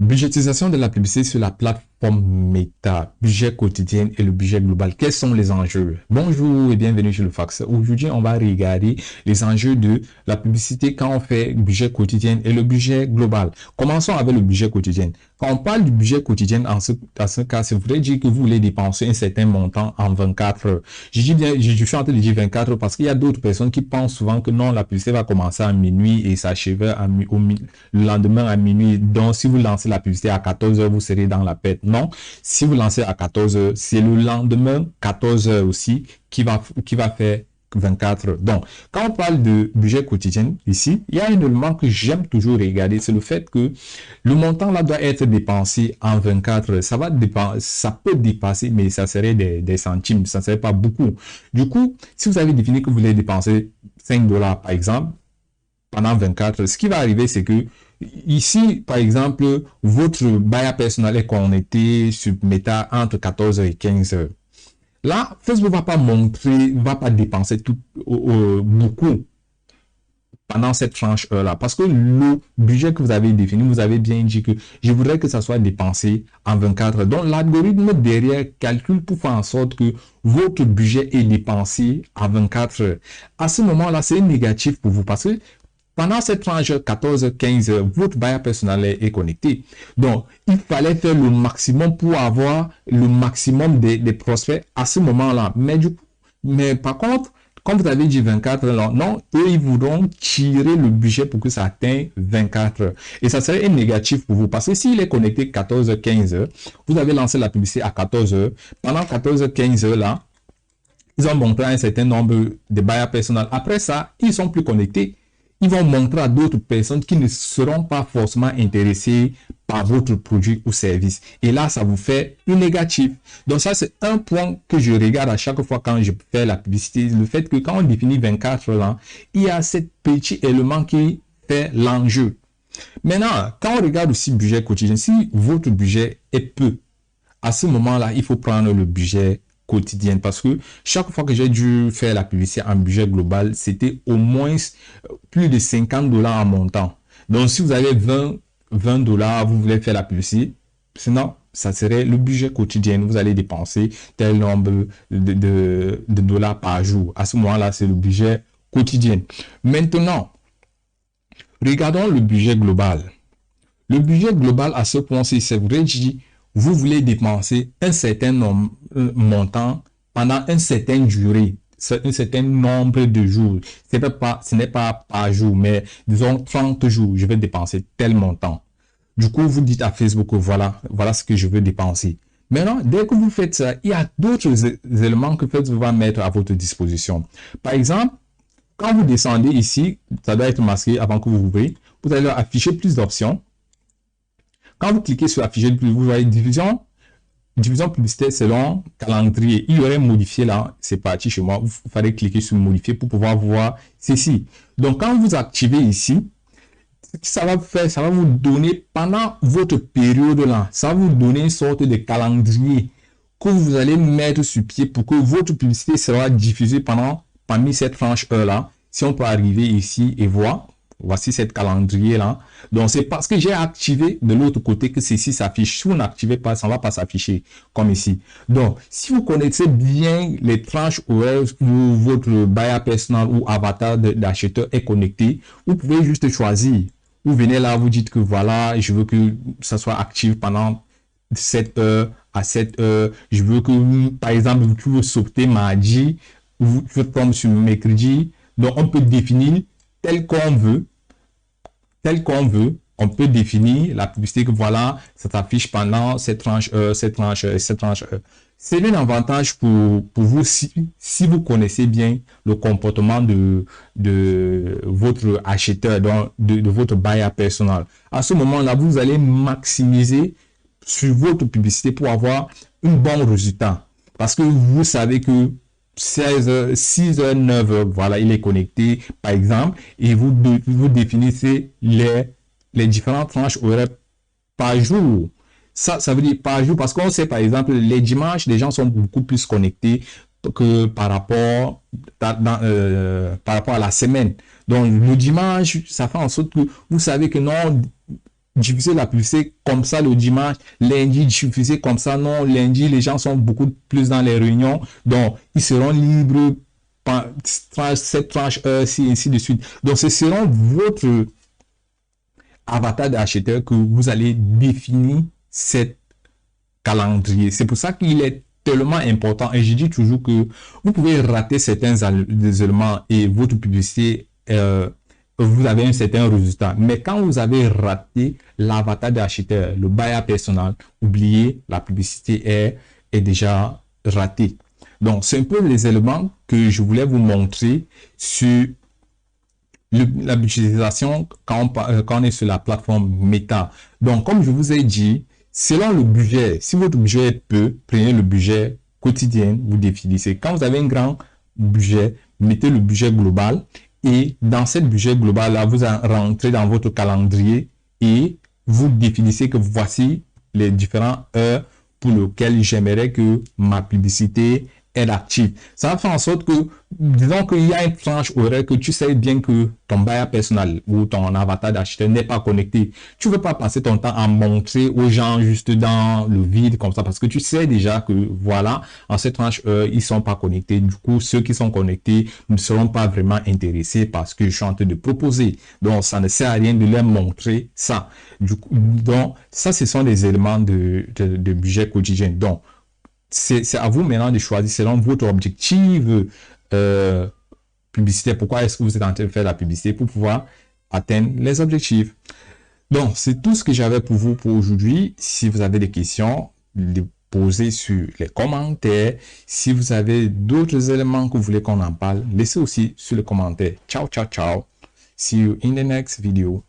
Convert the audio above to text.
Budgétisation de la publicité sur la plateforme Meta, budget quotidien et le budget global. Quels sont les enjeux? Bonjour et bienvenue sur le Fax. Aujourd'hui, on va regarder les enjeux de la publicité quand on fait budget quotidien et le budget global. Commençons avec le budget quotidien. Quand on parle du budget quotidien, dans ce cas, ça voudrait dire que vous voulez dépenser un certain montant en 24 heures. Je dis bien, je suis en train de dire 24 heures parce qu'il y a d'autres personnes qui pensent souvent que non, la publicité va commencer à minuit et s'achever le lendemain à minuit. Donc, si vous lancez la publicité à 14 heures, vous serez dans la perte. Non, si vous lancez à 14 heures, c'est le lendemain 14 heures aussi qui va faire 24 heures. Donc, quand on parle de budget quotidien ici, il y a un élément que j'aime toujours regarder, c'est le fait que le montant là doit être dépensé en 24 heures. Ça peut dépasser, mais ça serait des centimes, ça ne serait pas beaucoup. Du coup, si vous avez défini que vous voulez dépenser 5 dollars par exemple, pendant 24 heures, ce qui va arriver, c'est que ici, par exemple, votre buyer personnel est connecté sur Meta entre 14 heures et 15 heures. Là, Facebook va pas montrer, va pas dépenser beaucoup pendant cette tranche heure-là. Parce que le budget que vous avez défini, vous avez bien dit que je voudrais que ça soit dépensé en 24 heures. Donc, l'algorithme derrière calcule pour faire en sorte que votre budget est dépensé en 24 heures. À ce moment-là, c'est négatif pour vous parce que pendant cette tranche 14-15 heures, votre buyer personnel est connecté. Donc, il fallait faire le maximum pour avoir le maximum des prospects à ce moment-là. Mais par contre, comme vous avez dit 24 heures, non, eux, ils voudront tirer le budget pour que ça atteigne 24 heures. Et ça serait un négatif pour vous. Parce que s'il est connecté 14-15 heures, vous avez lancé la publicité à 14 heures. Pendant 14-15 heures, là, ils ont montré un certain nombre de buyers personnels. Après ça, ils sont plus connectés. Ils vont montrer à d'autres personnes qui ne seront pas forcément intéressées par votre produit ou service. Et là, ça vous fait une négative. Donc ça, c'est un point que je regarde à chaque fois quand je fais la publicité. Le fait que quand on définit 24 heures, il y a ce petit élément qui fait l'enjeu. Maintenant, quand on regarde aussi le budget quotidien, si votre budget est peu, à ce moment-là, il faut prendre le budget quotidien parce que chaque fois que j'ai dû faire la publicité en budget global, c'était au moins plus de 50 dollars en montant. Donc, si vous avez 20 dollars, vous voulez faire la publicité, sinon, ça serait le budget quotidien. Vous allez dépenser tel nombre de dollars par jour. À ce moment-là, c'est le budget quotidien. Maintenant, regardons le budget global. Le budget global, à ce point-ci, c'est vrai, je dis, vous voulez dépenser un certain montant pendant une certaine durée, un certain nombre de jours. Ce n'est pas par jour, mais disons 30 jours, je vais dépenser tel montant. Du coup, vous dites à Facebook, voilà ce que je veux dépenser. Maintenant, dès que vous faites ça, il y a d'autres éléments que Facebook va mettre à votre disposition. Par exemple, quand vous descendez ici, ça doit être masqué avant que vous ouvrez, vous allez afficher plus d'options. Quand vous cliquez sur afficher, vous voyez division publicitaire selon calendrier. Il y aurait modifié là, c'est parti chez moi. Il fallait cliquer sur modifier pour pouvoir voir ceci. Donc, quand vous activez ici, ce que ça va faire, ça va vous donner pendant votre période là, ça va vous donner une sorte de calendrier que vous allez mettre sur pied pour que votre publicité sera diffusée parmi cette tranche heure là. Si on peut arriver ici et voir, voici cette calendrier là. Donc c'est parce que j'ai activé de l'autre côté que ceci s'affiche. Si vous n'activez pas, ça ne va pas s'afficher comme ici. Donc si vous connaissez bien les tranches horaires où votre buyer personnel ou avatar d'acheteur est connecté, vous pouvez juste choisir. Vous venez là, vous dites que voilà, je veux que ça soit actif pendant 7 heures à 7 heures. Je veux que, par exemple, vous sautez mardi, vous tombez sur mercredi. Donc, on peut définir tel qu'on veut, tel qu'on veut. On peut définir la publicité que voilà, ça s'affiche pendant cette tranche heure, cette tranche heure, cette tranche heure. C'est un avantage pour vous si vous connaissez bien le comportement de votre acheteur, donc de votre buyer personnel. À ce moment-là, vous allez maximiser sur votre publicité pour avoir un bon résultat. Parce que vous savez que 16 heures, 6 heures, 9 heures, voilà, il est connecté, par exemple, et vous définissez les différentes tranches horaires par jour. Ça veut dire par jour, parce qu'on sait, par exemple, les dimanches, les gens sont beaucoup plus connectés que par rapport à la semaine. Donc, le dimanche, ça fait en sorte que vous savez que non, diffuser la publicité comme ça le dimanche, lundi diffuser comme ça, non, lundi les gens sont beaucoup plus dans les réunions, donc ils seront libres cette tranche heure, ainsi de suite. Donc ce seront votre avatar d'acheteur que vous allez définir cette calendrier. C'est pour ça qu'il est tellement important, et je dis toujours que vous pouvez rater certains éléments et votre publicité, vous avez un certain résultat. Mais quand vous avez raté l'avatar d'acheteur, le buyer personnel, oubliez, la publicité est déjà ratée. Donc, c'est un peu les éléments que je voulais vous montrer sur la budgétisation quand on est sur la plateforme Meta. Donc, comme je vous ai dit, selon le budget, si votre budget est peu, prenez le budget quotidien, vous définissez. Quand vous avez un grand budget, mettez le budget global et dans ce budget global là, vous rentrez dans votre calendrier et vous définissez que voici les différentes heures pour lesquelles j'aimerais que ma publicité est active. Ça va faire en sorte que, disons qu'il y a une tranche horaire que tu sais bien que ton buyer personnel ou ton avatar d'acheteur n'est pas connecté. Tu ne veux pas passer ton temps à montrer aux gens juste dans le vide comme ça parce que tu sais déjà que voilà, en cette tranche ils ne sont pas connectés. Du coup, ceux qui sont connectés ne seront pas vraiment intéressés parce que je suis en train de proposer. Donc, ça ne sert à rien de leur montrer ça. Du coup, donc, ça, ce sont des éléments de budget quotidien. Donc, c'est à vous maintenant de choisir selon votre objectif publicitaire. Pourquoi est-ce que vous êtes en train de faire la publicité? Pour pouvoir atteindre les objectifs. Donc, c'est tout ce que j'avais pour vous pour aujourd'hui. Si vous avez des questions, les posez sur les commentaires. Si vous avez d'autres éléments que vous voulez qu'on en parle, laissez aussi sur les commentaires. Ciao, ciao, ciao. See you in the next video.